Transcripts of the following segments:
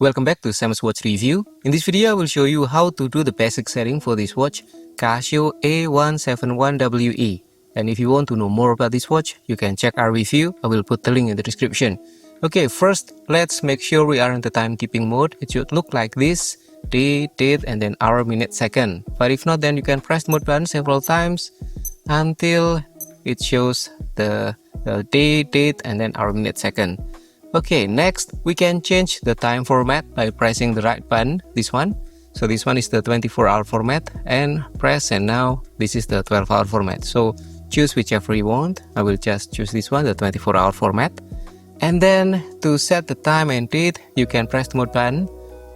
Welcome back to Sam's Watch Review. In this video, I will show you how to do the basic setting for this watch, Casio A171WE. And if you want to know more about this watch, you can check our review. I will put the link in the description. Okay, first, let's make sure we are in the timekeeping mode. It should look like this: day, date, and then hour, minute, second. But if not, then you can press the mode button several times until it shows the day, date, and then hour, minute, second. Okay, next we can change the time format by pressing the right button, this one. So this one is the 24-hour format, and press, and now this is the 12-hour format. So choose whichever you want. I will just choose this one, the 24-hour format. And then to set the time and date, you can press the mode button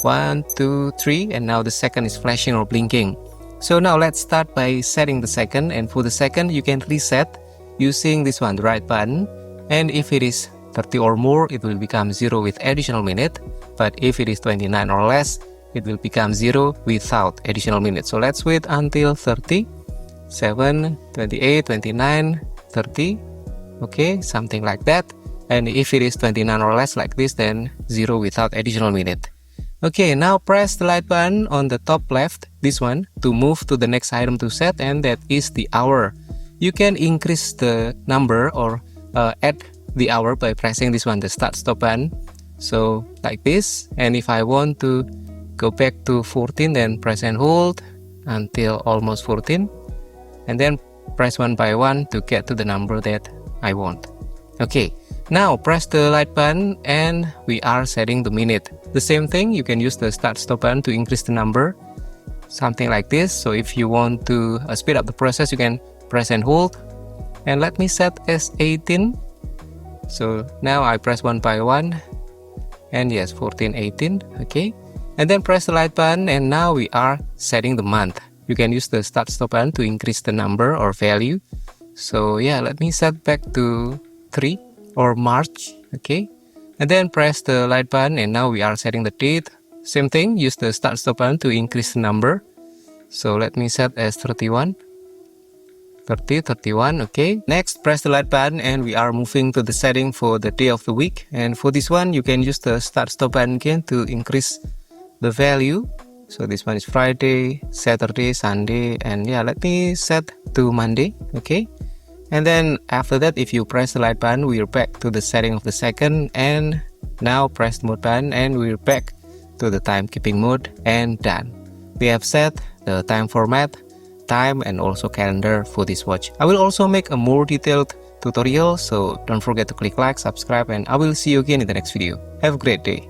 1, 2, 3, and now the second is flashing or blinking. So now let's start by setting the second, and for the second you can reset using this one, the right button. And if it is 30 or more, it will become 0 with additional minute. But if it is 29 or less, it will become 0 without additional minute. So let's wait until 30, 7, 28, 29, 30. Okay, something like that. And if it is 29 or less like this, then 0 without additional minute. Okay, now press the light button on the top left, this one, to move to the next item to set, and that is the hour. You can increase the number or add the hour by pressing this one, the start stop button. So like this. And if I want to go back to 14, then press and hold until almost 14, and then press one by one to get to the number that I want. Okay, now press the light button and we are setting the minute. The same thing, you can use the start stop button to increase the number, something like this. So if you want to speed up the process, you can press and hold, and let me set as 18. So now I press one by one, and yes, 14, 18, okay. And then press the light button, and now we are setting the month. You can use the start stop button to increase the number or value. So yeah, let me set back to 3 or March, okay. And then press the light button, and now we are setting the date. Same thing, use the start stop button to increase the number. So let me set as 31. 30, 31, okay. Next, press the light button and we are moving to the setting for the day of the week. And for this one, you can use the start stop button again to increase the value. So this one is Friday, Saturday, Sunday, and yeah, let me set to Monday, okay. And then after that, if you press the light button, we are back to the setting of the second, and now press the mode button and we're back to the timekeeping mode, and done. We have set the time format, time, and also calendar for this watch. I will also make a more detailed tutorial, so don't forget to click like, subscribe, and I will see you again in the next video. Have a great day.